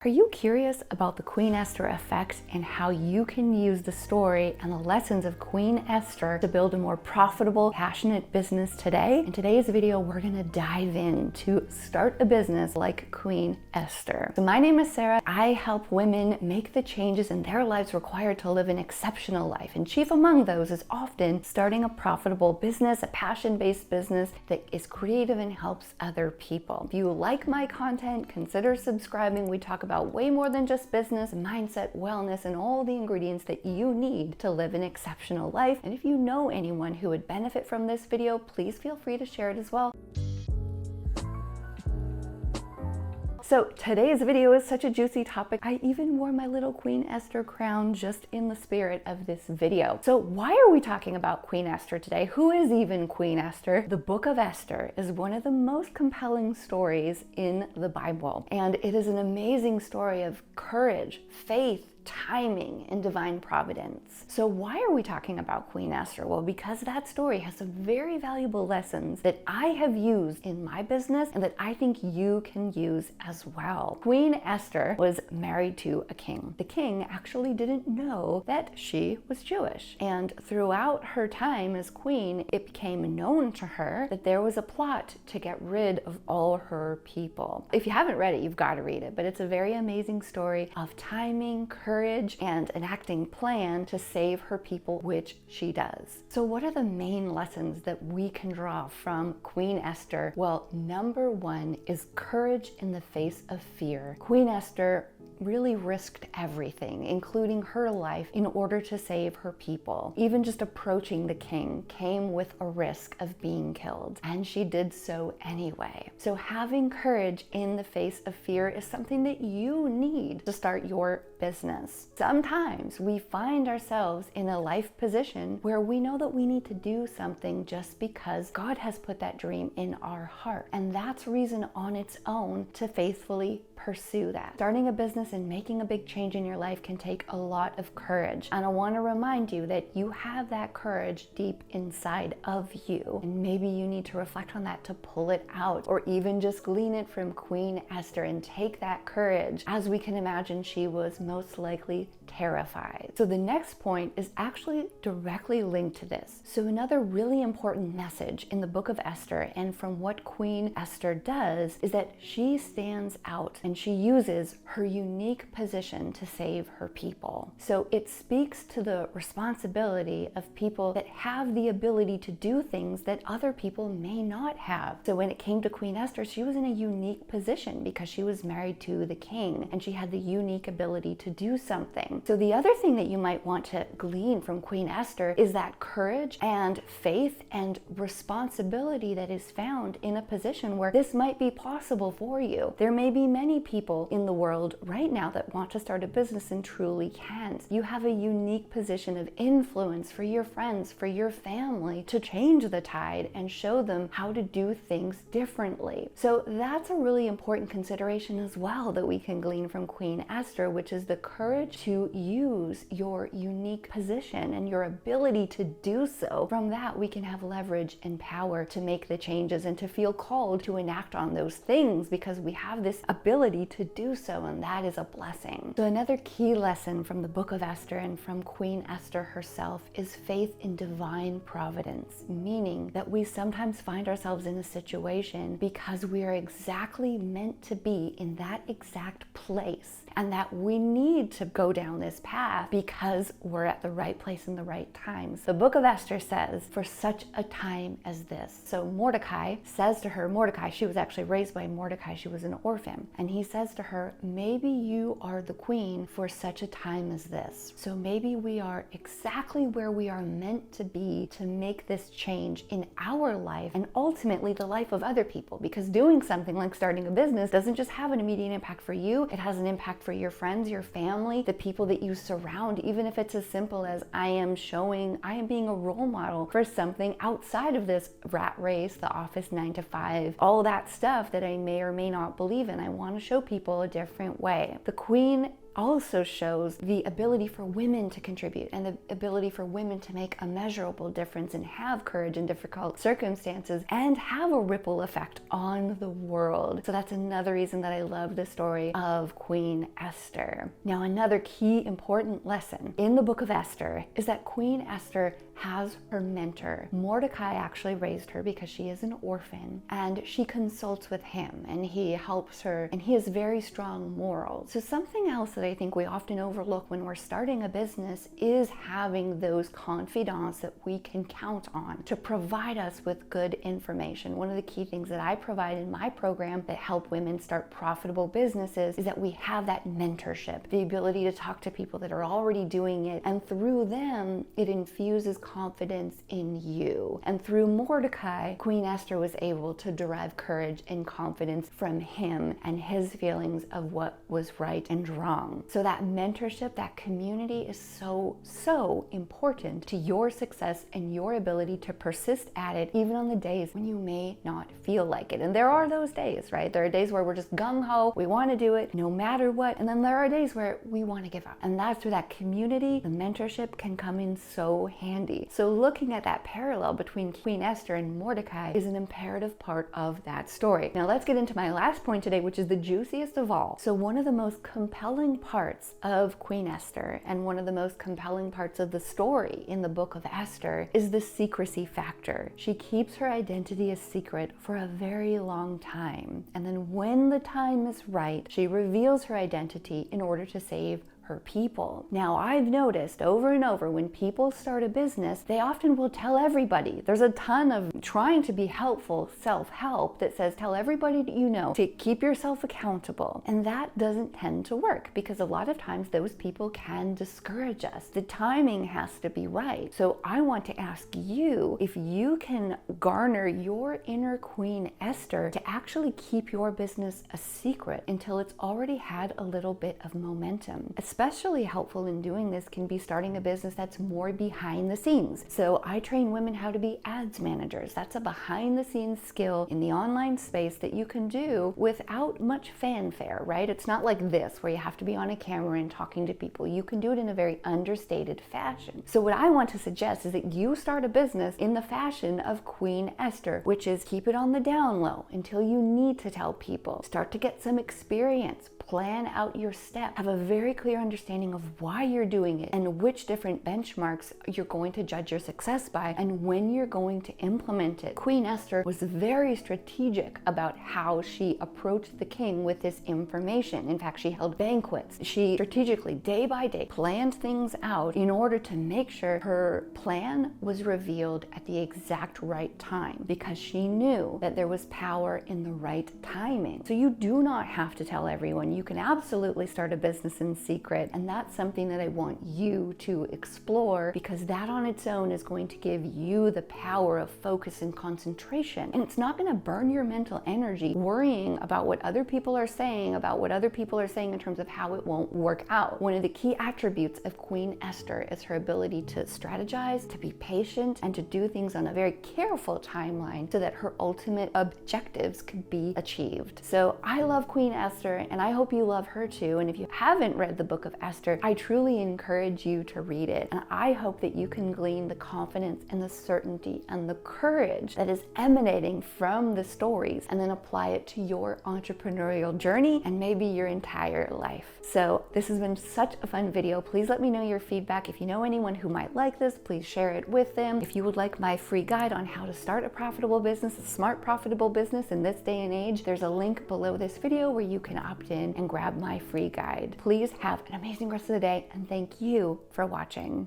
Are you curious about the Queen Esther effect and how you can use the story and the lessons of Queen Esther to build a more profitable, passionate business today? In today's video, we're gonna dive in to start a business like Queen Esther. So my name is Sarah. I help women make the changes in their lives required to live an exceptional life. And chief among those is often starting a profitable business, a passion-based business that is creative and helps other people. If you like my content, consider subscribing. We talk about way more than just business, mindset, wellness, and all the ingredients that you need to live an exceptional life. And if you know anyone who would benefit from this video, please feel free to share it as well. So today's video is such a juicy topic. I even wore my little Queen Esther crown just in the spirit of this video. So why are we talking about Queen Esther today? Who is even Queen Esther? The Book of Esther is one of the most compelling stories in the Bible. And it is an amazing story of courage, faith, timing, and divine providence. So why are we talking about Queen Esther? Well, because that story has some very valuable lessons that I have used in my business and that I think you can use as well. Queen Esther was married to a king. The king actually didn't know that she was Jewish. And throughout her time as queen, it became known to her that there was a plot to get rid of all her people. If you haven't read it, you've got to read it, but it's a very amazing story of timing, courage, and enacting plan to save her people, which she does. So what are the main lessons that we can draw from Queen Esther? Well, number one is courage in the face of fear. Queen Esther really risked everything, including her life, in order to save her people. Even just approaching the king came with a risk of being killed, and she did so anyway. So having courage in the face of fear is something that you need to start your business. Sometimes we find ourselves in a life position where we know that we need to do something just because God has put that dream in our heart, and that's reason on its own to faithfully pursue that. Starting a business and making a big change in your life can take a lot of courage. And I want to remind you that you have that courage deep inside of you. And maybe you need to reflect on that to pull it out, or even just glean it from Queen Esther and take that courage. As we can imagine, she was most likely terrified. So the next point is actually directly linked to this. So another really important message in the Book of Esther and from what Queen Esther does is that she stands out and she uses her unique position to save her people. So it speaks to the responsibility of people that have the ability to do things that other people may not have. So when it came to Queen Esther, she was in a unique position because she was married to the king and she had the unique ability to do something. So the other thing that you might want to glean from Queen Esther is that courage and faith and responsibility that is found in a position where this might be possible for you. There may be many people in the world right now that want to start a business and truly can't. You have a unique position of influence for your friends, for your family, to change the tide and show them how to do things differently. So that's a really important consideration as well that we can glean from Queen Esther, which is the courage to use your unique position and your ability to do so. From that, we can have leverage and power to make the changes and to feel called to enact on those things because we have this ability to do so, and that is a blessing. So another key lesson from the Book of Esther and from Queen Esther herself is faith in divine providence, meaning that we sometimes find ourselves in a situation because we are exactly meant to be in that exact place, and that we need to go down this path because we're at the right place in the right time. The Book of Esther says, for such a time as this. So Mordecai says to her, she was actually raised by Mordecai, she was an orphan, and he says to her, maybe you are the queen for such a time as this. So maybe we are exactly where we are meant to be to make this change in our life and ultimately the life of other people, because doing something like starting a business doesn't just have an immediate impact for you, it has an impact for your friends, your family, the people that you surround, even if it's as simple as I am being a role model for something outside of this rat race, the office 9 to 5, all that stuff that I may or may not believe in. I want to show people a different way. The Queen also shows the ability for women to contribute and the ability for women to make a measurable difference and have courage in difficult circumstances and have a ripple effect on the world. So that's another reason that I love the story of Queen Esther. Now, another key important lesson in the Book of Esther is that Queen Esther has her mentor. Mordecai actually raised her because she is an orphan, and she consults with him and he helps her, and he has very strong morals. So something else that I think we often overlook when we're starting a business is having those confidants that we can count on to provide us with good information. One of the key things that I provide in my program that help women start profitable businesses is that we have that mentorship, the ability to talk to people that are already doing it, and through them it infuses confidence in you. And through Mordecai, Queen Esther was able to derive courage and confidence from him and his feelings of what was right and wrong. So that mentorship, that community is so important to your success and your ability to persist at it even on the days when you may not feel like it. And there are those days, right? There are days where we're just gung-ho, we want to do it no matter what, and then there are days where we want to give up. And that's where that community, the mentorship can come in so handy. So looking at that parallel between Queen Esther and Mordecai is an imperative part of that story. Now let's get into my last point today, which is the juiciest of all. So one of the most compelling parts of Queen Esther and one of the most compelling parts of the story in the Book of Esther is the secrecy factor. She keeps her identity a secret for a very long time. And then when the time is right, she reveals her identity in order to save her people. Now, I've noticed over and over when people start a business, they often will tell everybody. There's a ton of trying to be helpful self-help that says tell everybody that you know to keep yourself accountable. And that doesn't tend to work because a lot of times those people can discourage us. The timing has to be right. So I want to ask you if you can garner your inner Queen Esther to actually keep your business a secret until it's already had a little bit of momentum. Especially helpful in doing this can be starting a business that's more behind the scenes. So I train women how to be ads managers. That's a behind the scenes skill in the online space that you can do without much fanfare, right? It's not like this where you have to be on a camera and talking to people. You can do it in a very understated fashion. So what I want to suggest is that you start a business in the fashion of Queen Esther, which is keep it on the down low until you need to tell people. Start to get some experience. Plan out your steps. Have a very clear understanding of why you're doing it and which different benchmarks you're going to judge your success by and when you're going to implement it. Queen Esther was very strategic about how she approached the king with this information. In fact, she held banquets. She strategically, day by day, planned things out in order to make sure her plan was revealed at the exact right time because she knew that there was power in the right timing. So you do not have to tell everyone. You can absolutely start a business in secret, and that's something that I want you to explore because that on its own is going to give you the power of focus and concentration, and it's not going to burn your mental energy worrying about what other people are saying, in terms of how it won't work out. One of the key attributes of Queen Esther is her ability to strategize, to be patient, and to do things on a very careful timeline so that her ultimate objectives could be achieved. So I love Queen Esther, and I hope you love her too. And if you haven't read the Book of Esther, I truly encourage you to read it. And I hope that you can glean the confidence and the certainty and the courage that is emanating from the stories and then apply it to your entrepreneurial journey and maybe your entire life. So this has been such a fun video. Please let me know your feedback. If you know anyone who might like this, please share it with them. If you would like my free guide on how to start a profitable business, a smart profitable business in this day and age, there's a link below this video where you can opt in and grab my free guide. Please have an amazing rest of the day, and thank you for watching.